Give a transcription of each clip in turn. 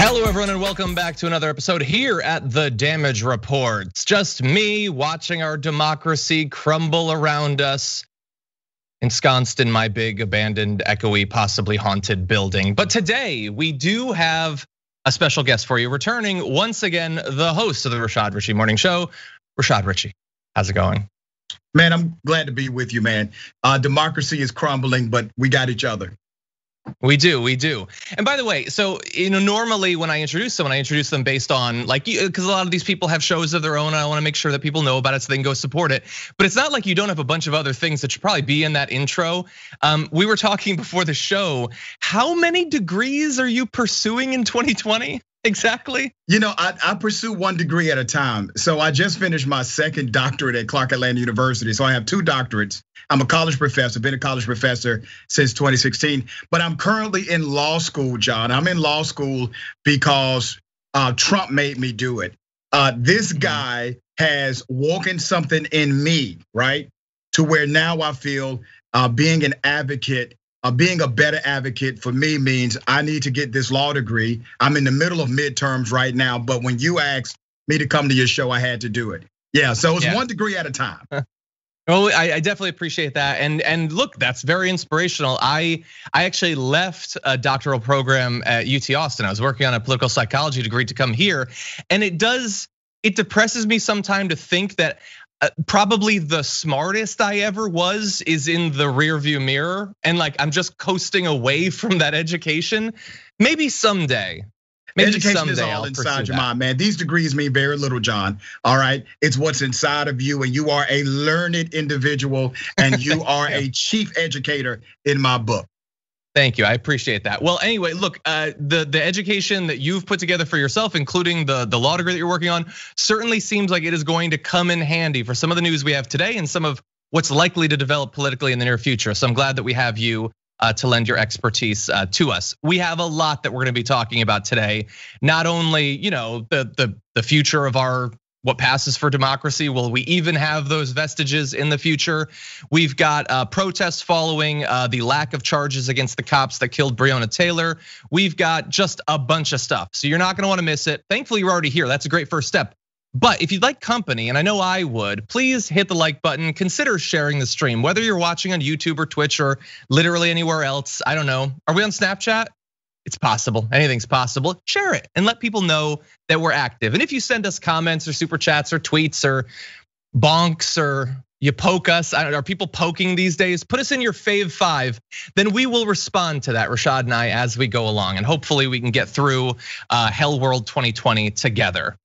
Hello, everyone, and welcome back to another episode here at The Damage Report. It's just me watching our democracy crumble around us, ensconced in my big, abandoned, echoey, possibly haunted building. But today, we do have a special guest for you. Returning once again, the host of the Rashad Richey Morning Show, Rashad Richey. How's it going? Man, I'm glad to be with you, man. Democracy is crumbling, but we got each other. We do. And by the way, so normally when I introduce someone, I introduce them based on because a lot of these people have shows of their own. And I want to make sure that people know about it so they can go support it. But it's not like you don't have a bunch of other things that should probably be in that intro. We were talking before the show. How many degrees are you pursuing in 2020? Exactly. I pursue one degree at a time. So I just finished my second doctorate at Clark Atlanta University. So I have 2 doctorates. I'm a college professor, been a college professor since 2016, but I'm currently in law school, John. I'm in law school because Trump made me do it. This guy has woken something in me, right? To where now I feel being an advocate, being a better advocate for me means I need to get this law degree. I'm in the middle of midterms right now, but when you asked me to come to your show, I had to do it. Yeah, so it's 1 degree at a time. Well, I definitely appreciate that, and look, that's very inspirational. I actually left a doctoral program at UT Austin. I was working on a political psychology degree to come here, and it depresses me sometimes to think that probably the smartest I ever was is in the rearview mirror, and I'm just coasting away from that education. Maybe someday. Education is all inside your mind, man. These degrees mean very little, John. All right, it's what's inside of you, and you are a learned individual, and you are a chief educator in my book. Thank you, I appreciate that. Well, anyway, look, the education that you've put together for yourself, including the law degree that you're working on, certainly seems like it is going to come in handy for some of the news we have today and some of what's likely to develop politically in the near future. So I'm glad that we have you to lend your expertise to us. We have a lot that we're gonna be talking about today. Not only, the future of what passes for democracy. Will we even have those vestiges in the future? We've got protests following the lack of charges against the cops that killed Breonna Taylor. We've got just a bunch of stuff. So you're not gonna wanna miss it. Thankfully, you're already here. That's a great first step. But if you'd like company, and I know I would, please hit the like button, consider sharing the stream, whether you're watching on YouTube or Twitch or literally anywhere else. I don't know, are we on Snapchat? It's possible, anything's possible. Share it and let people know that we're active. And if you send us comments or super chats or tweets or bonks or you poke us, I don't know, are people poking these days? Put us in your fave 5, then we will respond to that, Rashad and I, as we go along. And hopefully we can get through Hell World 2020 together.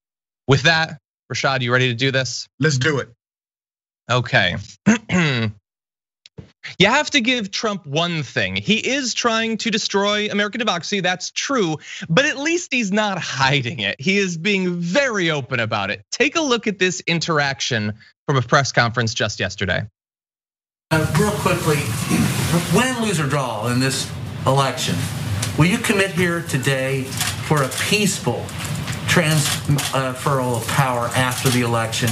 With that, Rashad, you ready to do this? Let's do it. Okay. You have to give Trump one thing. He is trying to destroy American democracy, that's true, but at least he's not hiding it. He is being very open about it. Take a look at this interaction from a press conference just yesterday. Real quickly, win, lose, or draw in this election, will you commit here today for a peaceful transferal of power after the election?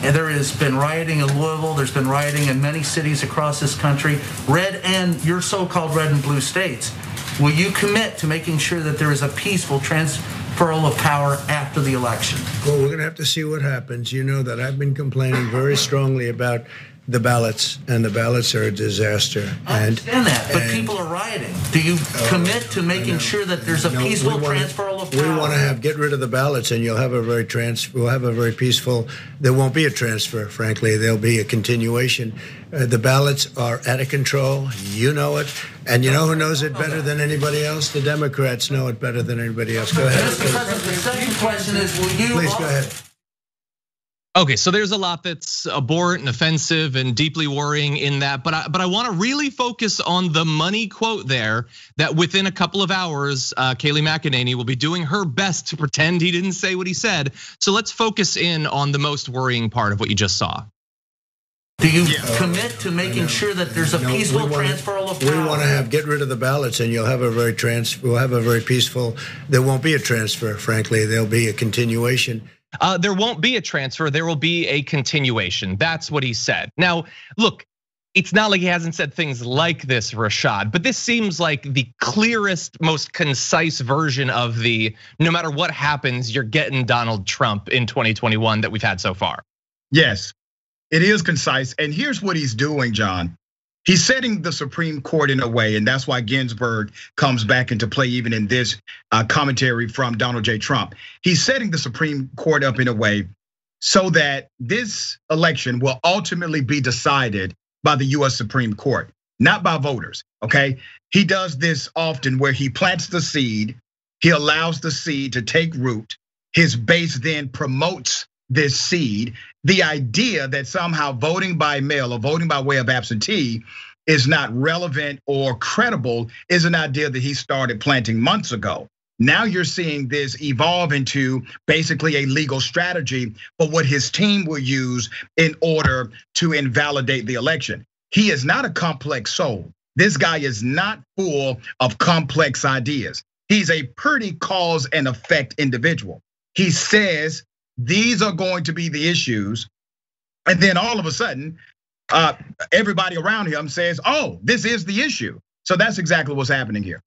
And there has been rioting in Louisville, there's been rioting in many cities across this country, red and your so-called red and blue states. Will you commit to making sure that there is a peaceful transferal of power after the election? Well, we're gonna have to see what happens. You know that I've been complaining very strongly about the ballots, and the ballots are a disaster. I understand that, but people are rioting. Do you commit to making sure that there's a peaceful transferal of power? We want to get rid of the ballots, and we'll have a very peaceful. There won't be a transfer, frankly. There'll be a continuation. The ballots are out of control. You know it, and you know who knows it better than anybody else? The Democrats know it better than anybody else. Go ahead. The second question is, will you? Please go ahead. Okay, so there's a lot that's abhorrent and offensive and deeply worrying in that, but I want to really focus on the money quote there. That within a couple of hours, Kayleigh McEnany will be doing her best to pretend he didn't say what he said. So let's focus in on the most worrying part of what you just saw. Do you commit to making sure that there's a peaceful transferal of power? We want to get rid of the ballots, and we'll have a very peaceful. There won't be a transfer, frankly. There'll be a continuation. There won't be a transfer, there will be a continuation. That's what he said. Now, look, it's not like he hasn't said things like this, Rashad, but this seems like the clearest, most concise version of the no matter what happens, you're getting Donald Trump in 2021 that we've had so far. Yes, it is concise. And here's what he's doing, John. He's setting the Supreme Court in a way, and that's why Ginsburg comes back into play even in this commentary from Donald J. Trump. He's setting the Supreme Court up in a way so that this election will ultimately be decided by the US Supreme Court, not by voters, okay? He does this often where he plants the seed, he allows the seed to take root, his base then promotes this seed. The idea that somehow voting by mail or voting by way of absentee is not relevant or credible is an idea that he started planting months ago. Now you're seeing this evolve into basically a legal strategy for what his team will use in order to invalidate the election. He is not a complex soul. This guy is not full of complex ideas. He's a pretty cause and effect individual. He says these are going to be the issues, and then all of a sudden, everybody around him says, oh, this is the issue. So that's exactly what's happening here.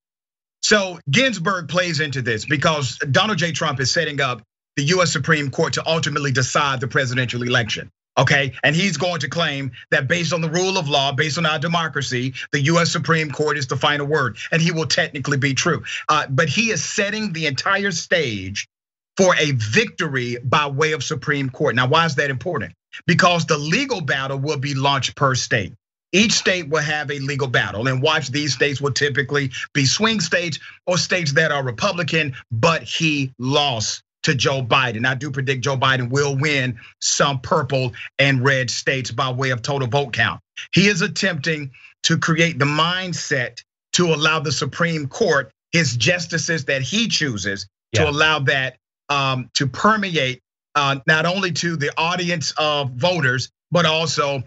So Ginsburg plays into this because Donald J. Trump is setting up the US Supreme Court to ultimately decide the presidential election, okay? And he's going to claim that based on the rule of law, based on our democracy, the US Supreme Court is the final word, and he will technically be true. But he is setting the entire stage for a victory by way of Supreme Court. Now, why is that important? Because the legal battle will be launched per state. Each state will have a legal battle, and watch, these states will typically be swing states or states that are Republican, but he lost to Joe Biden. I do predict Joe Biden will win some purple and red states by way of total vote count. He is attempting to create the mindset to allow the Supreme Court, his justices that he chooses, to allow that to permeate not only to the audience of voters, but also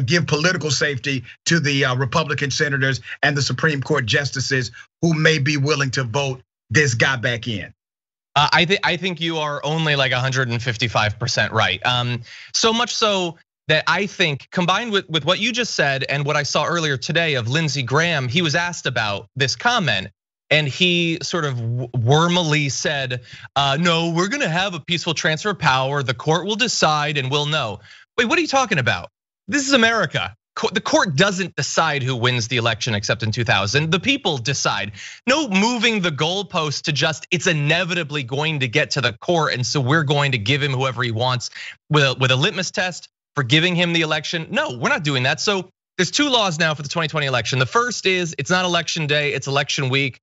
give political safety to the Republican senators and the Supreme Court justices who may be willing to vote this guy back in. I think you are only like 155% right. So much so that I think combined with what you just said and what I saw earlier today of Lindsey Graham, he was asked about this comment. And he sort of wormily said, no, we're gonna have a peaceful transfer of power. The court will decide and we'll know. Wait, what are you talking about? This is America. The court doesn't decide who wins the election except in 2000. The people decide. No moving the goalpost to just, it's inevitably going to get to the court. And so we're going to give him whoever he wants with a litmus test for giving him the election. No, we're not doing that. So there's two laws now for the 2020 election. The first is it's not election day, it's election week.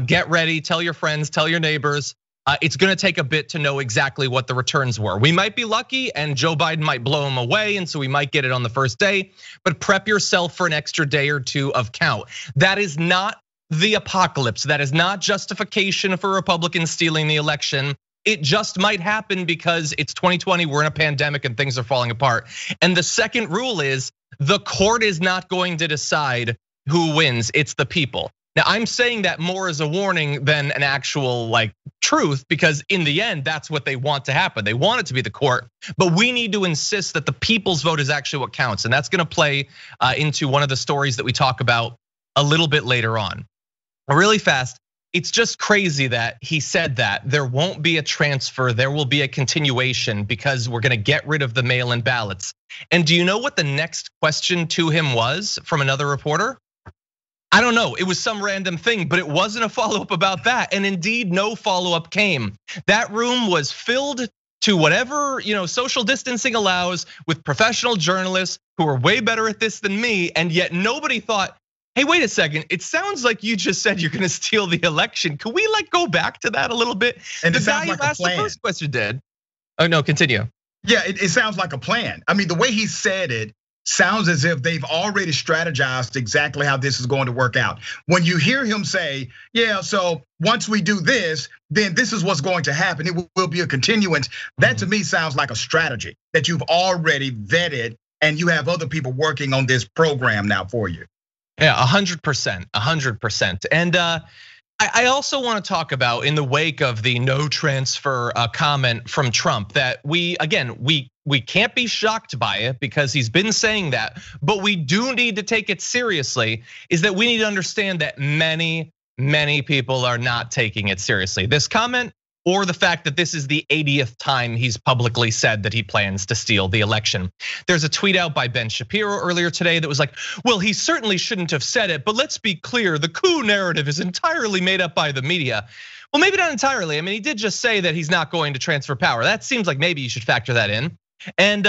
Get ready, tell your friends, tell your neighbors. It's gonna take a bit to know exactly what the returns were. We might be lucky and Joe Biden might blow him away, and so we might get it on the first day, but prep yourself for an extra day or two of count. That is not the apocalypse. That is not justification for Republicans stealing the election. It just might happen because it's 2020, we're in a pandemic and things are falling apart. And the second rule is the court is not going to decide who wins, it's the people. Now, I'm saying that more as a warning than an actual like truth, because in the end, that's what they want to happen. They want it to be the court, but we need to insist that the people's vote is actually what counts. And that's gonna play into one of the stories that we talk about a little bit later on. Really fast, it's just crazy that he said that there won't be a transfer, there will be a continuation because we're gonna get rid of the mail-in ballots. And do you know what the next question to him was from another reporter? I don't know, it was some random thing, but it wasn't a follow-up about that. And indeed, no follow-up came. That room was filled to whatever social distancing allows with professional journalists who are way better at this than me. And yet nobody thought, hey, wait a second, it sounds like you just said you're gonna steal the election. Can we like go back to that a little bit? And the guy who asked the first question did. Oh no, continue. Yeah, it sounds like a plan. I mean, the way he said it sounds as if they've already strategized exactly how this is going to work out. When you hear him say, yeah, so once we do this, then this is what's going to happen. It will be a continuance. That to me sounds like a strategy that you've already vetted and you have other people working on this program now for you. Yeah, 100%, 100%. And I also want to talk about, in the wake of the no transfer comment from Trump, that we can't be shocked by it because he's been saying that, but we do need to take it seriously, is that we need to understand that many people are not taking it seriously. This comment, or the fact that this is the 80th time he's publicly said that he plans to steal the election. There's a tweet out by Ben Shapiro earlier today that was like, well, he certainly shouldn't have said it, but let's be clear, the coup narrative is entirely made up by the media. Well, maybe not entirely. I mean, he did just say that he's not going to transfer power. That seems like maybe you should factor that in. And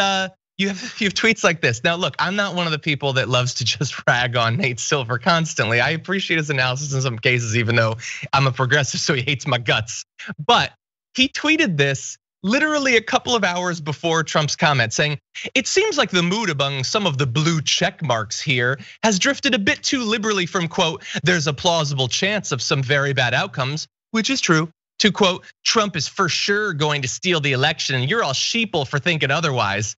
you have tweets like this. Now, look, I'm not one of the people that loves to just rag on Nate Silver constantly. I appreciate his analysis in some cases, even though I'm a progressive, so he hates my guts. But he tweeted this literally a couple of hours before Trump's comment, saying, it seems like the mood among some of the blue check marks here has drifted a bit too liberally from, quote, there's a plausible chance of some very bad outcomes, which is true, to quote, Trump is for sure going to steal the election and you're all sheeple for thinking otherwise.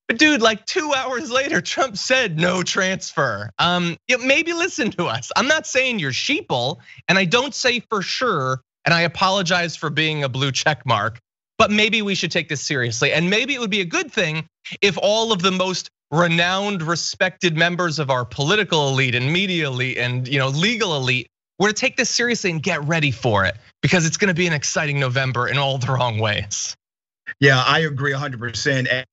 But dude, like 2 hours later, Trump said no transfer. Maybe listen to us. I'm not saying you're sheeple, and I don't say for sure, and I apologize for being a blue check mark, but maybe we should take this seriously. And maybe it would be a good thing if all of the most renowned, respected members of our political elite and media elite and legal elite were to take this seriously and get ready for it, because it's gonna be an exciting November in all the wrong ways. Yeah, I agree 100%.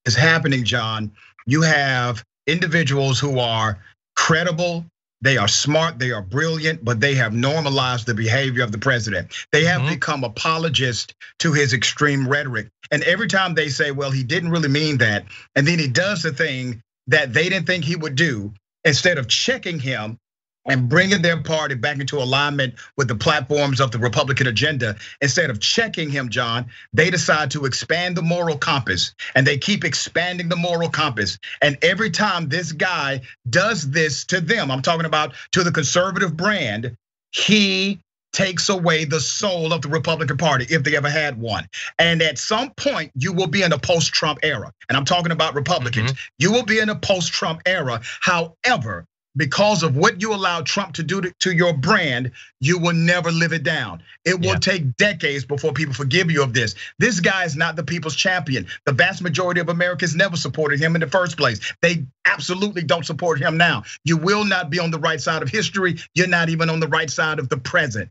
Is happening, John. You have individuals who are credible, they are smart, they are brilliant, but they have normalized the behavior of the president. They have become apologists to his extreme rhetoric. And every time they say, well, he didn't really mean that, and then he does the thing that they didn't think he would do, instead of checking him and bringing their party back into alignment with the platforms of the Republican agenda, instead of checking him, John, they decide to expand the moral compass, and they keep expanding the moral compass. And every time this guy does this to them, I'm talking about to the conservative brand, he takes away the soul of the Republican Party, if they ever had one. And at some point, you will be in a post-Trump era. And I'm talking about Republicans. You will be in a post-Trump era. However, because of what you allow Trump to do to your brand, you will never live it down. It will take decades before people forgive you of this. This guy is not the people's champion. The vast majority of Americans never supported him in the first place. They absolutely don't support him now. You will not be on the right side of history. You're not even on the right side of the present.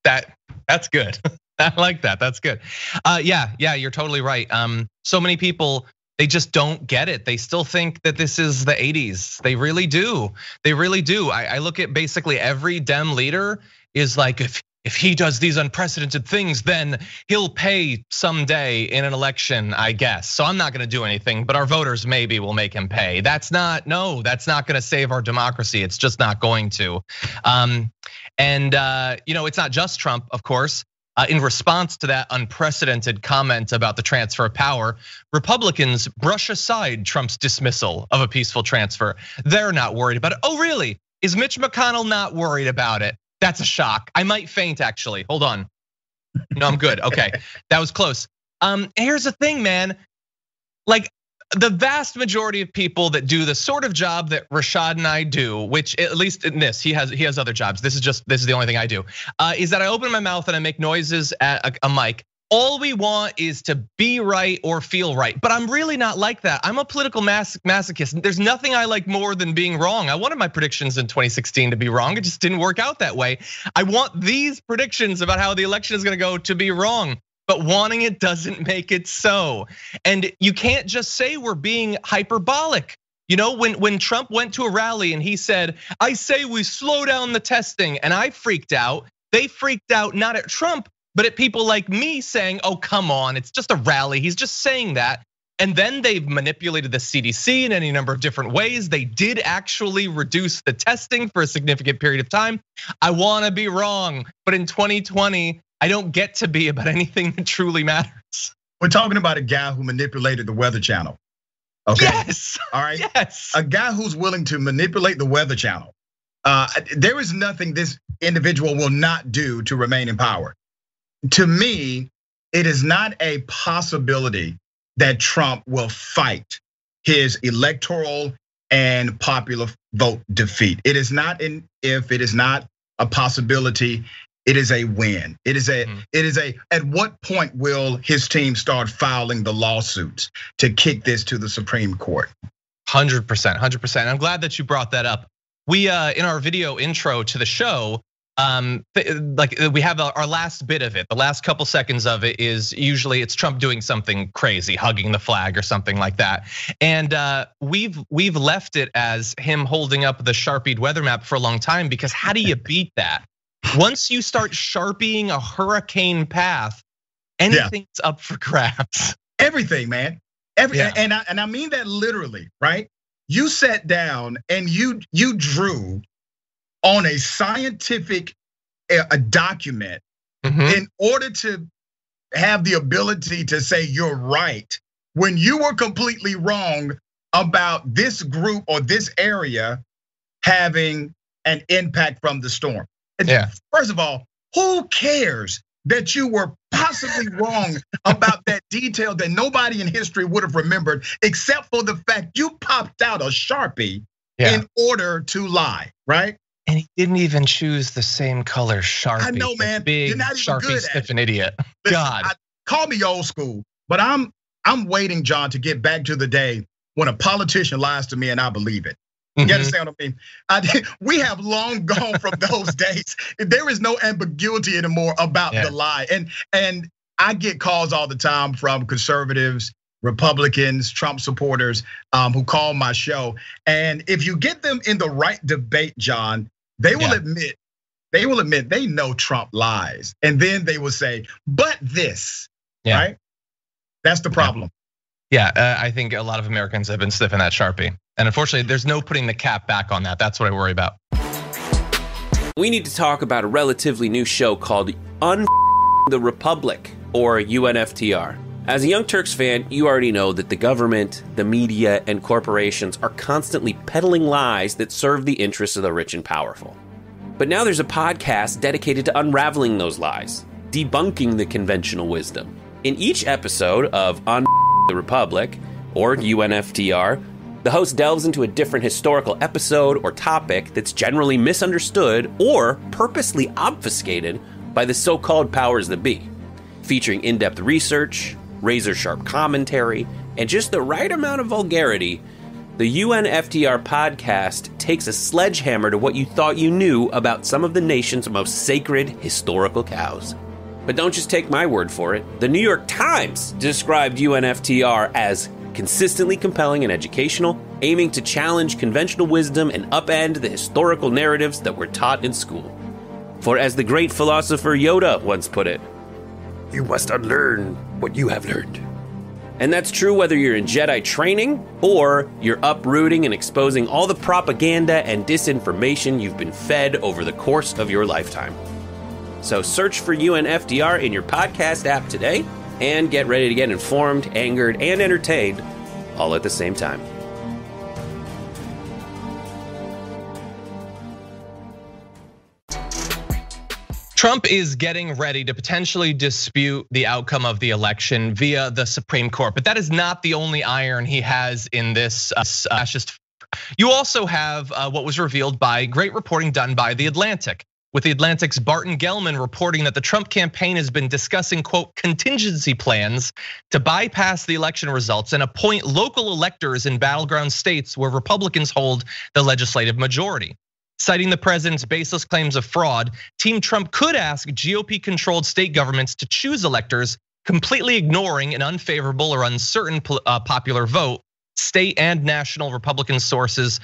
That's good. I like that. That's good. Yeah, you're totally right. So many people, they just don't get it. They still think that this is the 80s. They really do. They really do. I look at basically every Dem leader is like, if he does these unprecedented things, then he'll pay someday in an election, I guess. So I'm not gonna do anything, but our voters maybe will make him pay. That's not gonna save our democracy. It's just not going to. It's not just Trump, of course. In response to that unprecedented comment about the transfer of power, Republicans brush aside Trump's dismissal of a peaceful transfer. They're not worried about it. Oh, really? Is Mitch McConnell not worried about it? That's a shock. I might faint, actually. Hold on. No, I'm good. Okay, that was close. Here's the thing, man. Like, the vast majority of people that do the sort of job that Rashad and I do, which at least in this, he has other jobs. This is the only thing I do, is that I open my mouth and I make noises at a mic. All we want is to be right or feel right, but I'm really not like that. I'm a political masochist. There's nothing I like more than being wrong. I wanted my predictions in 2016 to be wrong. It just didn't work out that way. I want these predictions about how the election is gonna go to be wrong. But wanting it doesn't make it so. And you can't just say we're being hyperbolic. When Trump went to a rally and he said, I say we slow down the testing, and I freaked out. They freaked out not at Trump, but at people like me saying, oh, come on, it's just a rally. He's just saying that. And then they've manipulated the CDC in any number of different ways. They did actually reduce the testing for a significant period of time. I wanna be wrong, but in 2020, I don't get to be about anything that truly matters. We're talking about a guy who manipulated the Weather Channel. Okay. Yes. All right. Yes. A guy who's willing to manipulate the Weather Channel. There is nothing this individual will not do to remain in power. To me, it is not a possibility that Trump will fight his electoral and popular vote defeat. It is not a possibility. It is a win. It is a, at what point will his team start filing the lawsuits to kick this to the Supreme Court? 100%. I'm glad that you brought that up. We, in our video intro to the show, like we have our last bit of it. The last couple seconds of it is usually it's Trump doing something crazy, hugging the flag or something like that. And we've left it as him holding up the Sharpied weather map for a long time, because how do you beat that? Once you start Sharpieing a hurricane path, anything's up for grabs. Everything, man. And I mean that literally, right? You sat down and you drew on a scientific document in order to have the ability to say you're right when you were completely wrong about this group or this area having an impact from the storm. Yeah. First of all, who cares that you were possibly wrong about that detail that nobody in history would have remembered, except for the fact you popped out a Sharpie in order to lie, right? And he didn't even choose the same color Sharpie. I know, man. Big You're not even Sharpie good stiff at an idiot. Listen, God. Call me old school, but I'm waiting, John, to get back to the day when a politician lies to me and I believe it. You understand what I mean? We have long gone from those days. There is no ambiguity anymore about the lie. And I get calls all the time from conservatives, Republicans, Trump supporters who call my show. And if you get them in the right debate, John, they will admit they know Trump lies. And then they will say, but this, right? That's the problem. Yeah, I think a lot of Americans have been sniffing that Sharpie. And unfortunately, there's no putting the cap back on that. That's what I worry about. We need to talk about a relatively new show called the Republic, or UNFTR. As a Young Turks fan, you already know that the government, the media, and corporations are constantly peddling lies that serve the interests of the rich and powerful. But now there's a podcast dedicated to unraveling those lies, debunking the conventional wisdom. In each episode of the Republic, or UNFTR, the host delves into a different historical episode or topic that's generally misunderstood or purposely obfuscated by the so-called powers that be, featuring in-depth research, razor-sharp commentary, and just the right amount of vulgarity. The UNFTR podcast takes a sledgehammer to what you thought you knew about some of the nation's most sacred historical cows. But don't just take my word for it. The New York Times described UNFTR as consistently compelling and educational, aiming to challenge conventional wisdom and upend the historical narratives that were taught in school. For as the great philosopher Yoda once put it, you must unlearn what you have learned. And that's true whether you're in Jedi training or you're uprooting and exposing all the propaganda and disinformation you've been fed over the course of your lifetime. So search for UNFTR in your podcast app today and get ready to get informed, angered, and entertained all at the same time. Trump is getting ready to potentially dispute the outcome of the election via the Supreme Court, but that is not the only iron he has in this fascist. You also have what was revealed by great reporting done by The Atlantic, with The Atlantic's Barton Gellman reporting that the Trump campaign has been discussing, quote, contingency plans to bypass the election results and appoint local electors in battleground states where Republicans hold the legislative majority. Citing the president's baseless claims of fraud, Team Trump could ask GOP-controlled state governments to choose electors, completely ignoring an unfavorable or uncertain popular vote, state and national Republican sources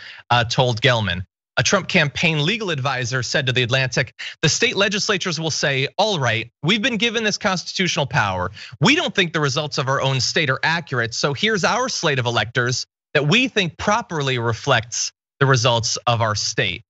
told Gellman. A Trump campaign legal advisor said to The Atlantic, the state legislatures will say, all right, we've been given this constitutional power. We don't think the results of our own state are accurate, so here's our slate of electors that we think properly reflects the results of our state.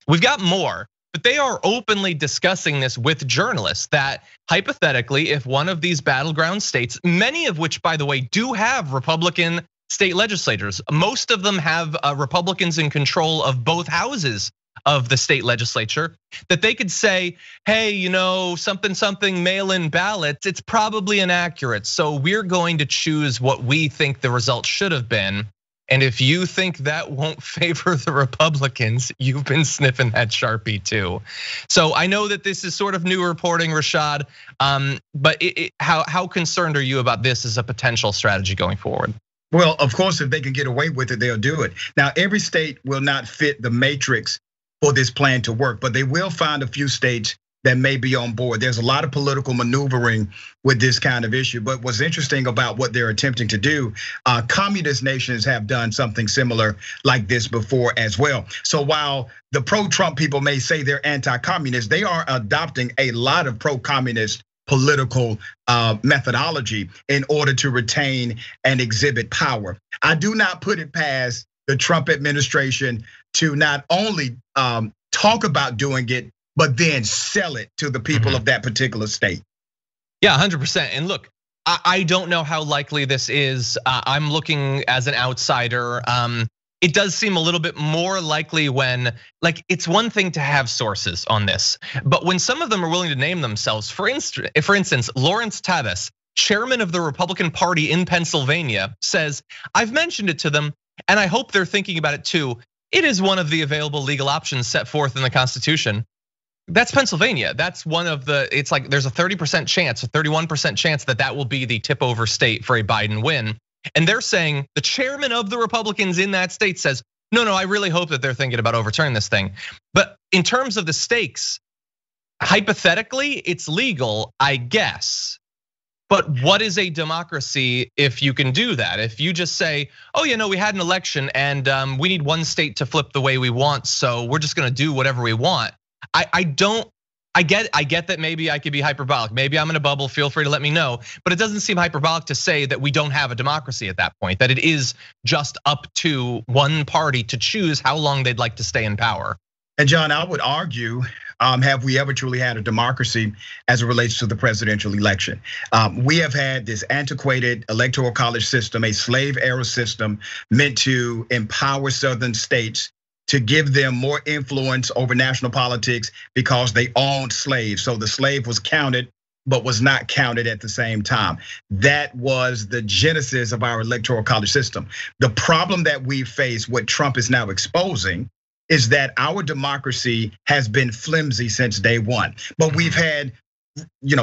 We've got more, but they are openly discussing this with journalists that hypothetically, if one of these battleground states, many of which, by the way, do have Republican state legislators, most of them have Republicans in control of both houses of the state legislature, that they could say, hey, you know, something mail-in ballots, it's probably inaccurate. So we're going to choose what we think the results should have been. And if you think that won't favor the Republicans, you've been sniffing that Sharpie too. So I know that this is sort of new reporting, Rashad, but how concerned are you about this as a potential strategy going forward? Well, of course, if they can get away with it, they'll do it. Now, every state will not fit the matrix for this plan to work, but they will find a few states that may be on board. There's a lot of political maneuvering with this kind of issue. But what's interesting about what they're attempting to do, communist nations have done something similar like this before as well. So while the pro-Trump people may say they're anti-communist, they are adopting a lot of pro-communist political methodology in order to retain and exhibit power. I do not put it past the Trump administration to not only talk about doing it, but then sell it to the people of that particular state. Yeah, 100%. And look, I don't know how likely this is. I'm looking as an outsider. It does seem a little bit more likely when, like, it's one thing to have sources on this, but when some of them are willing to name themselves, for instance, Lawrence Tavis, chairman of the Republican Party in Pennsylvania, says, I've mentioned it to them, and I hope they're thinking about it too. It is one of the available legal options set forth in the Constitution. That's Pennsylvania. That's one of the, it's like there's a 30% chance, a 31% chance that will be the tip over state for a Biden win. And they're saying the chairman of the Republicans in that state says, no, I really hope that they're thinking about overturning this thing. But in terms of the stakes, hypothetically, it's legal, I guess. But what is a democracy if you can do that? If you just say, oh, we had an election and we need one state to flip the way we want, so we're just gonna do whatever we want. I get that maybe I could be hyperbolic. Maybe I'm in a bubble, feel free to let me know. But it doesn't seem hyperbolic to say that we don't have a democracy at that point, that it is just up to one party to choose how long they'd like to stay in power. And John, I would argue, have we ever truly had a democracy as it relates to the presidential election? We have had this antiquated electoral college system, a slave era system meant to empower southern states to give them more influence over national politics because they owned slaves. So the slave was counted, but was not counted at the same time. That was the genesis of our electoral college system. The problem that we face, what Trump is now exposing, is that our democracy has been flimsy since day one. But we've had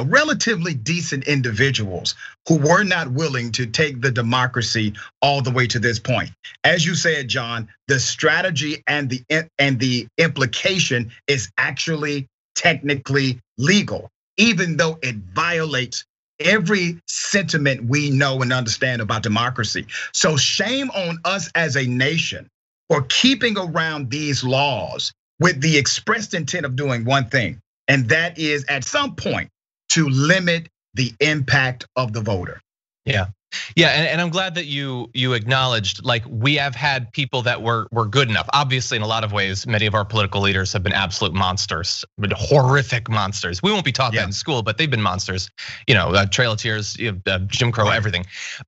relatively decent individuals who were not willing to take the democracy all the way to this point. As you said, John, the strategy and the implication is actually technically legal, even though it violates every sentiment we know and understand about democracy. So shame on us as a nation for keeping around these laws with the expressed intent of doing one thing. And that is at some point to limit the impact of the voter. Yeah, and I'm glad that you acknowledged, like, we have had people that were good enough. Obviously, in a lot of ways, many of our political leaders have been absolute monsters, horrific monsters. We won't be taught that in school, but they've been monsters. Trail of Tears, Jim Crow, everything.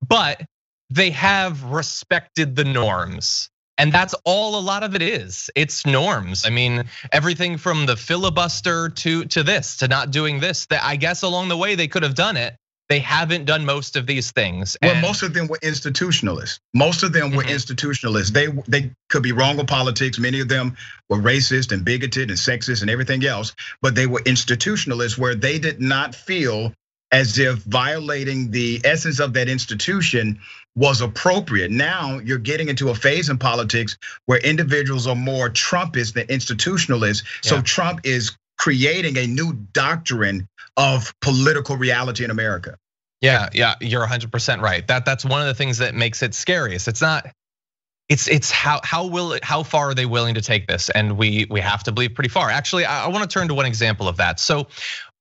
But they have respected the norms. And that's all a lot of it is. It's norms. I mean, everything from the filibuster to this, to not doing this, that I guess along the way they could have done it. They haven't done most of these things. Well, most of them were institutionalists. Most of them were institutionalists. They could be wrong with politics. Many of them were racist and bigoted and sexist and everything else, but they were institutionalists where they did not feel as if violating the essence of that institution was appropriate. Now you're getting into a phase in politics where individuals are more Trumpist than institutionalists. So Trump is creating a new doctrine of political reality in America. Yeah, you're 100% right. That's one of the things that makes it scariest. It's not. It's how far are they willing to take this? And we have to believe pretty far. Actually, I want to turn to one example of that. So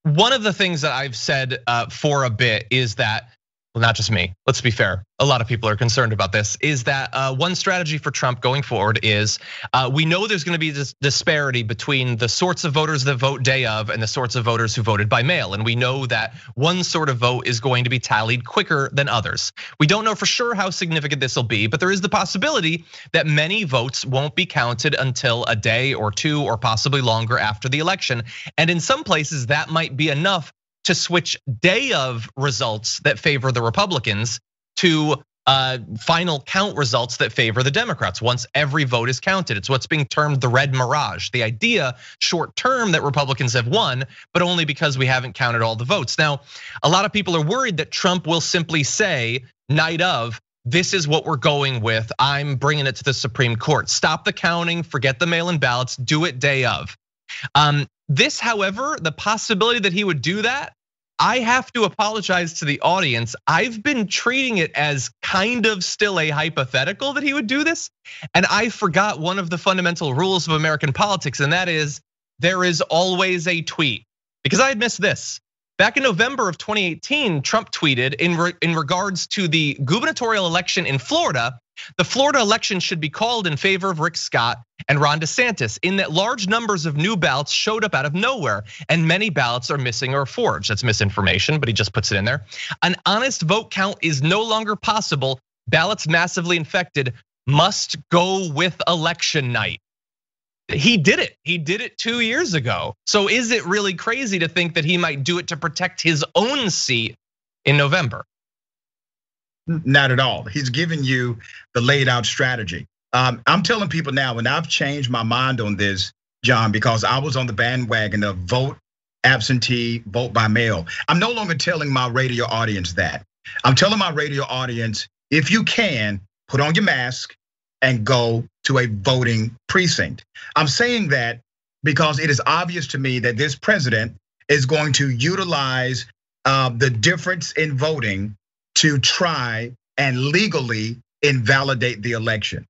one of the things that I've said for a bit is that, well, not just me, let's be fair, a lot of people are concerned about this, is that one strategy for Trump going forward is we know there's gonna be this disparity between the sorts of voters that vote day of and the sorts of voters who voted by mail. And we know that one sort of vote is going to be tallied quicker than others. We don't know for sure how significant this will be, but there is the possibility that many votes won't be counted until a day or two or possibly longer after the election. And in some places that might be enough to switch day of results that favor the Republicans to final count results that favor the Democrats once every vote is counted. It's what's being termed the red mirage. The idea short term that Republicans have won, but only because we haven't counted all the votes. Now, a lot of people are worried that Trump will simply say, night of, this is what we're going with. I'm bringing it to the Supreme Court. Stop the counting, forget the mail-in ballots, do it day of. This, however, the possibility that he would do that, I have to apologize to the audience. I've been treating it as kind of still a hypothetical that he would do this. And I forgot one of the fundamental rules of American politics, and that is there is always a tweet. Because I had missed this. Back in November of 2018, Trump tweeted in regards to the gubernatorial election in Florida, the Florida election should be called in favor of Rick Scott and Ron DeSantis, in that large numbers of new ballots showed up out of nowhere and many ballots are missing or forged. That's misinformation, but he just puts it in there. An honest vote count is no longer possible. Ballots massively infected must go with election night. He did it. He did it 2 years ago. So is it really crazy to think that he might do it to protect his own seat in November? Not at all. He's giving you the laid out strategy. I'm telling people now, and I've changed my mind on this, John, because I was on the bandwagon of vote absentee, vote by mail. I'm no longer telling my radio audience that. I'm telling my radio audience, if you can, put on your mask and go to a voting precinct. I'm saying that because it is obvious to me that this president is going to utilize the difference in voting to try and legally invalidate the election.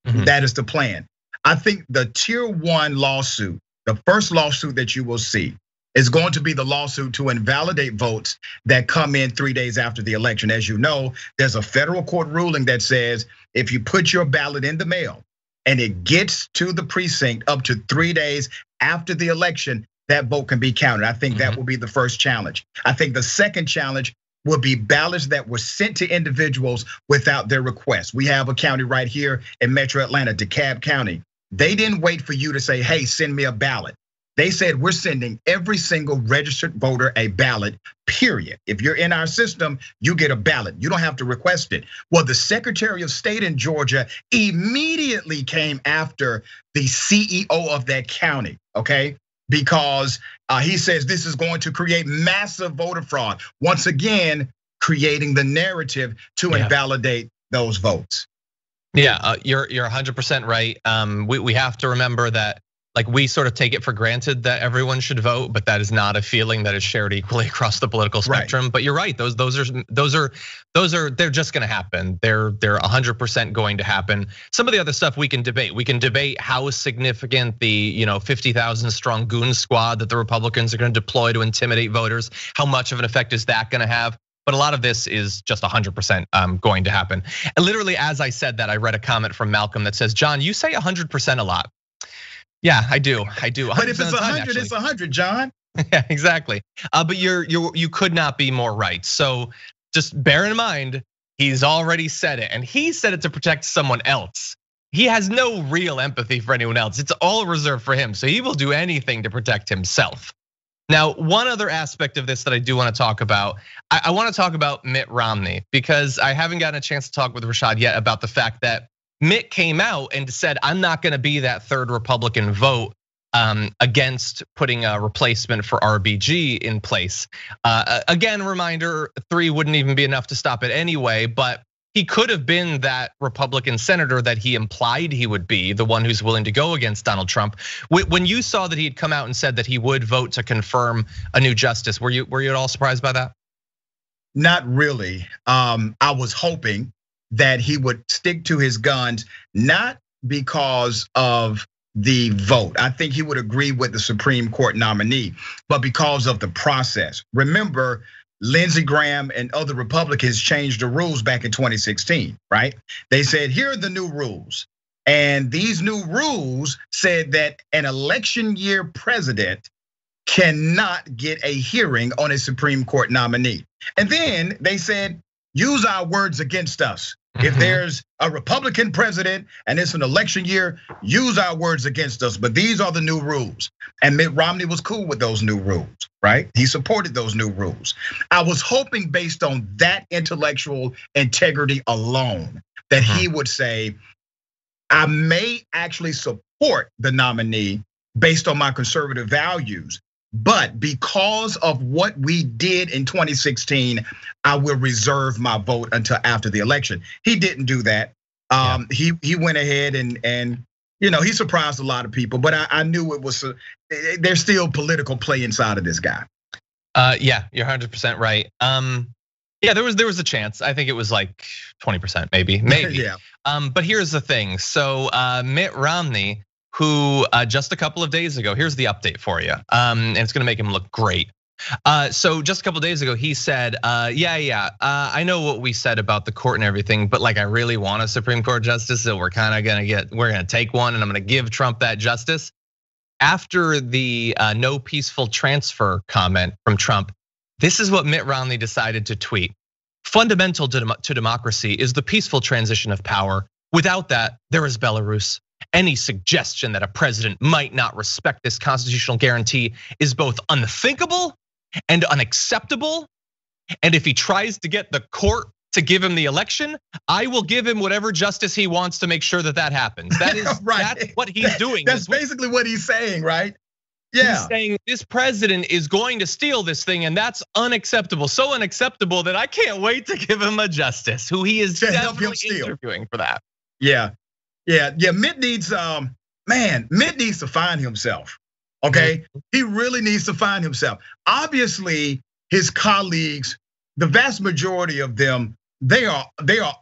That is the plan. I think the tier 1 lawsuit, the first lawsuit that you will see, is going to be the lawsuit to invalidate votes that come in 3 days after the election. As you know, there's a federal court ruling that says if you put your ballot in the mail and it gets to the precinct up to 3 days after the election, that vote can be counted. I think that will be the first challenge. I think the second challenge will be ballots that were sent to individuals without their request. We have a county right here in Metro Atlanta, DeKalb County. They didn't wait for you to say, hey, send me a ballot. They said, we're sending every single registered voter a ballot, period. If you're in our system, you get a ballot. You don't have to request it. Well, the Secretary of State in Georgia immediately came after the CEO of that county, okay? Because he says this is going to create massive voter fraud. Once again, creating the narrative to invalidate those votes. Yeah, you're 100% right. We have to remember that, like, we sort of take it for granted that everyone should vote, but that is not a feeling that is shared equally across the political spectrum. Right. But you're right; those are they're just going to happen. They're 100% going to happen. Some of the other stuff we can debate. We can debate how significant the 50,000 strong goon squad that the Republicans are going to deploy to intimidate voters. How much of an effect is that going to have? But a lot of this is just 100% going to happen. And literally, as I said that, I read a comment from Malcolm that says, "John, you say 100% a lot." Yeah, I do. But if it's 100, it's 100, John. Yeah, exactly. But you could not be more right. So just bear in mind, he's already said it, and he said it to protect someone else. He has no real empathy for anyone else. It's all reserved for him. So he will do anything to protect himself. Now, one other aspect of this that I do want to talk about, I want to talk about Mitt Romney, because I haven't gotten a chance to talk with Rashad yet about the fact that Mitt came out and said, I'm not going to be that third Republican vote against putting a replacement for RBG in place. Again, reminder, 3 wouldn't even be enough to stop it anyway, but he could have been that Republican senator that he implied he would be, the one who's willing to go against Donald Trump. When you saw that he had come out and said that he would vote to confirm a new justice, were you at all surprised by that? Not really. I was hoping that he would stick to his guns, not because of the vote. I think he would agree with the Supreme Court nominee, but because of the process. Remember, Lindsey Graham and other Republicans changed the rules back in 2016, right? They said, here are the new rules. And these new rules said that an election year president cannot get a hearing on a Supreme Court nominee. And then they said, use our words against us. If there's a Republican president and it's an election year, use our words against us. But these are the new rules. And Mitt Romney was cool with those new rules, right? He supported those new rules. I was hoping based on that intellectual integrity alone that he would say, I may actually support the nominee based on my conservative values, but because of what we did in 2016, I will reserve my vote until after the election. He didn't do that. He went ahead and he surprised a lot of people, but I knew it was, there's still political play inside of this guy. Yeah, you're 100% right. Yeah, there was a chance. I think it was like 20%, maybe. Yeah. But here's the thing. So Mitt Romney, who just a couple of days ago, here's the update for you, and it's gonna make him look great. So just a couple of days ago, he said, I know what we said about the court and everything, but like I really want a Supreme Court justice, so we're gonna take one, and I'm gonna give Trump that justice. After the no peaceful transfer comment from Trump, this is what Mitt Romney decided to tweet. Fundamental to democracy is the peaceful transition of power. Without that, there is Belarus. Any suggestion that a president might not respect this constitutional guarantee is both unthinkable and unacceptable. And if he tries to get the court to give him the election, I will give him whatever justice he wants to make sure that happens. That is right. That's what he's doing. That's basically what he's saying, right? Yeah. He's saying this president is going to steal this thing, and that's unacceptable. So unacceptable that I can't wait to give him a justice who he is definitely interviewing for that. Yeah. Mitt needs, Mitt needs to find himself. Okay, he really needs to find himself. Obviously, his colleagues, the vast majority of them, they are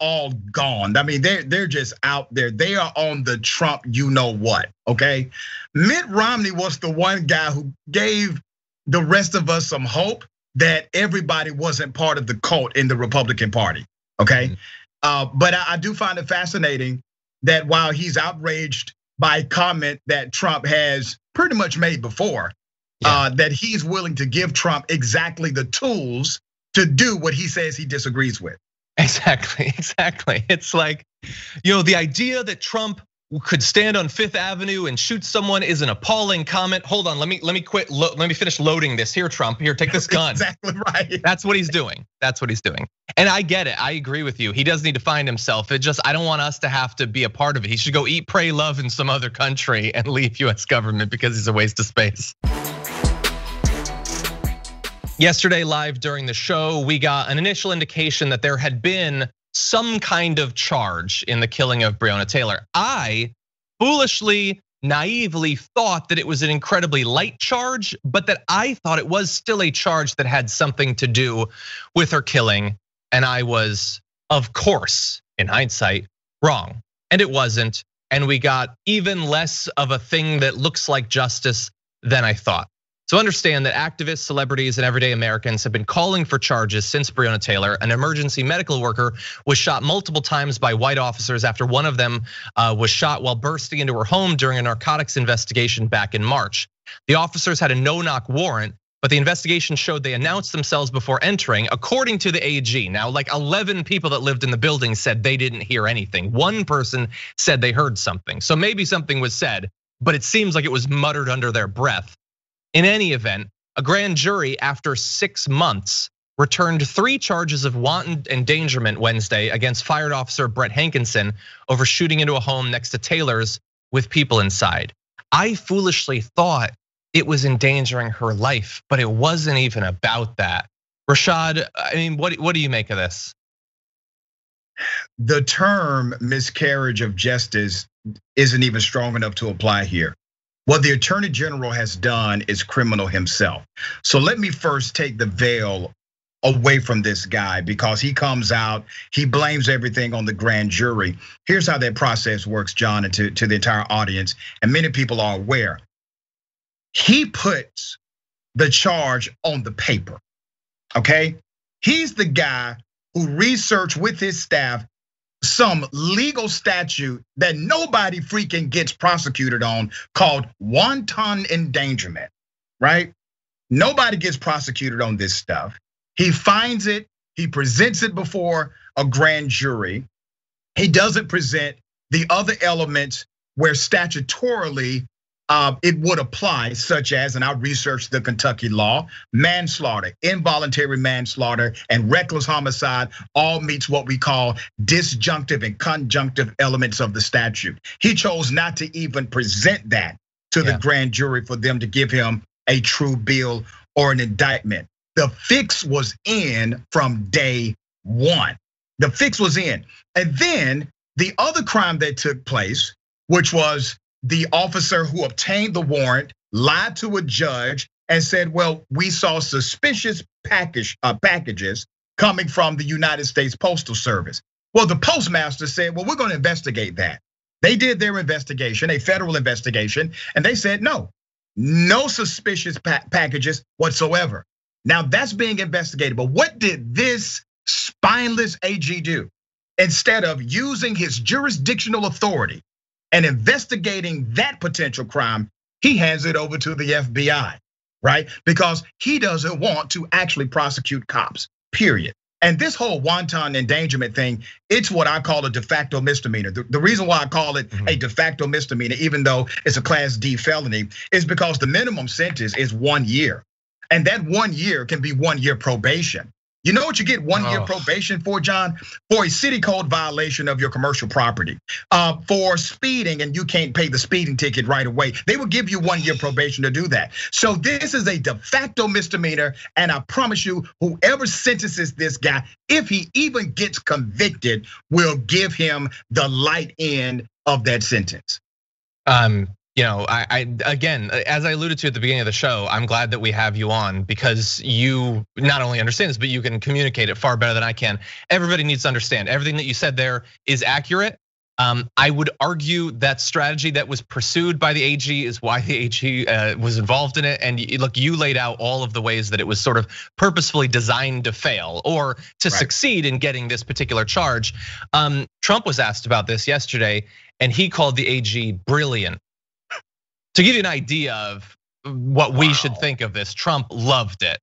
all gone. I mean, they're just out there. They are on the Trump, you know what? Okay, Mitt Romney was the one guy who gave the rest of us some hope that everybody wasn't part of the cult in the Republican Party. Okay, but I do find it fascinating that while he's outraged by a comment that Trump has pretty much made before, that he's willing to give Trump exactly the tools to do what he says he disagrees with. Exactly. It's like, the idea that Trump could stand on Fifth Avenue and shoot someone is an appalling comment. Hold on, let me finish loading this. Here, Trump, here, take this gun. Exactly right. That's what he's doing. And I get it, I agree with you. He does need to find himself. I don't want us to have to be a part of it. He should go eat, pray, love in some other country and leave US government because he's a waste of space. Yesterday, live during the show, we got an initial indication that there had been some kind of charge in the killing of Breonna Taylor. I foolishly, naively thought that it was an incredibly light charge, but that I thought it was still a charge that had something to do with her killing. And I was, of course, in hindsight, wrong. And it wasn't. And we got even less of a thing that looks like justice than I thought. So understand that activists, celebrities, and everyday Americans have been calling for charges since Breonna Taylor, an emergency medical worker, was shot multiple times by white officers after one of them was shot while bursting into her home during a narcotics investigation back in March. The officers had a no-knock warrant, but the investigation showed they announced themselves before entering, according to the AG. Now, like 11 people that lived in the building said they didn't hear anything. One person said they heard something. So maybe something was said, but it seems like it was muttered under their breath. In any event, a grand jury after 6 months returned 3 charges of wanton endangerment Wednesday against fired officer Brett Hankinson over shooting into a home next to Taylor's with people inside. I foolishly thought it was endangering her life, but it wasn't even about that. Rashad, I mean, what do you make of this? The term miscarriage of justice isn't even strong enough to apply here. What the Attorney General has done is criminal himself. So let me first take the veil away from this guy because he comes out, he blames everything on the grand jury. Here's how that process works, John, and to the entire audience, and many people are aware. He puts the charge on the paper, okay? He's the guy who researched with his staff some legal statute that nobody freaking gets prosecuted on called wanton endangerment, right? Nobody gets prosecuted on this stuff. He finds it, he presents it before a grand jury. He doesn't present the other elements where statutorily it would apply, such as, and I researched the Kentucky law, manslaughter, involuntary manslaughter, and reckless homicide all meets what we call disjunctive and conjunctive elements of the statute. He chose not to even present that to the grand jury for them to give him a true bill or an indictment. The fix was in from day one. The fix was in. And then the other crime that took place, which was the officer who obtained the warrant, lied to a judge and said, well, we saw suspicious packages coming from the United States Postal Service. Well, the postmaster said, well, we're going to investigate that. They did their investigation, a federal investigation, and they said, no suspicious packages whatsoever. Now that's being investigated. But what did this spineless AG do? Instead of using his jurisdictional authority and investigating that potential crime, he hands it over to the FBI, right? Because he doesn't want to actually prosecute cops, period. And this whole wanton endangerment thing, it's what I call a de facto misdemeanor. The reason why I call it a de facto misdemeanor, even though it's a Class D felony, is because the minimum sentence is 1 year. And that 1 year can be 1 year probation. You know what you get 1 year probation for, John? For a city code violation of your commercial property, for speeding, and you can't pay the speeding ticket right away. They will give you 1 year probation to do that. So this is a de facto misdemeanor, and I promise you, whoever sentences this guy, if he even gets convicted, will give him the light end of that sentence. I again, as I alluded to at the beginning of the show, I'm glad that we have you on because you not only understand this, but you can communicate it far better than I can. Everybody needs to understand everything that you said there is accurate. I would argue that strategy that was pursued by the AG is why the AG was involved in it. And look, you laid out all of the ways that it was sort of purposefully designed to fail or to succeed in getting this particular charge. Trump was asked about this yesterday, and he called the AG brilliant. To give you an idea of what we should think of this, Trump loved it.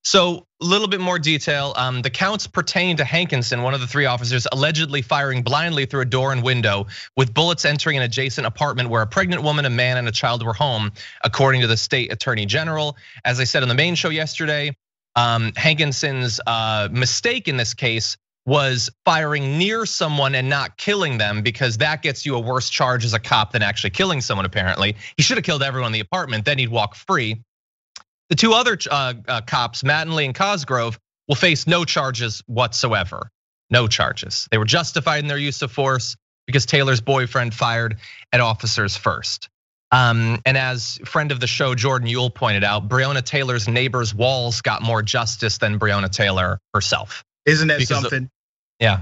So a little bit more detail. The counts pertain to Hankinson, one of the three officers, allegedly firing blindly through a door and window with bullets entering an adjacent apartment where a pregnant woman, a man, and a child were home, according to the state attorney general. As I said on the main show yesterday, Hankinson's mistake in this case was firing near someone and not killing them, because that gets you a worse charge as a cop than actually killing someone, apparently. He should have killed everyone in the apartment, then he'd walk free. The two other cops, Mattingly and Cosgrove, will face no charges whatsoever. No charges. They were justified in their use of force because Taylor's boyfriend fired at officers first. And as friend of the show, Jordan Yule, pointed out, Breonna Taylor's neighbor's walls got more justice than Breonna Taylor herself. Isn't that something? Yeah.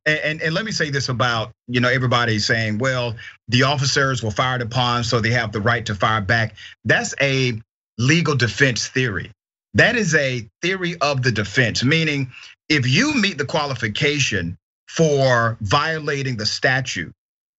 And let me say this about, everybody saying, well, the officers were fired upon, so they have the right to fire back. That's a legal defense theory. That is a theory of the defense, meaning if you meet the qualification for violating the statute,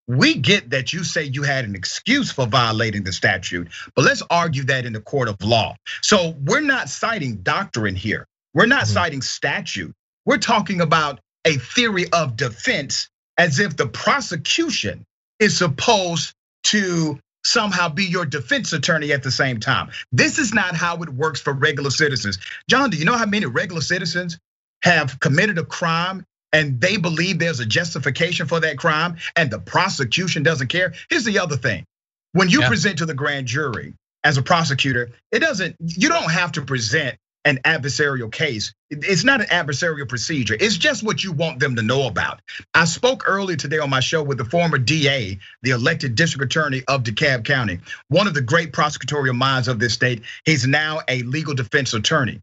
we get that you say you had an excuse for violating the statute, but let's argue that in the court of law. So we're not citing doctrine here. We're not citing statute. We're talking about a theory of defense as if the prosecution is supposed to somehow be your defense attorney at the same time. This is not how it works for regular citizens. John, do you know how many regular citizens have committed a crime and they believe there's a justification for that crime and the prosecution doesn't care? Here's the other thing. When you present to the grand jury as a prosecutor, you don't have to present an adversarial case. It's not an adversarial procedure. It's just what you want them to know about. I spoke earlier today on my show with the former DA, the elected district attorney of DeKalb County, one of the great prosecutorial minds of this state. He's now a legal defense attorney.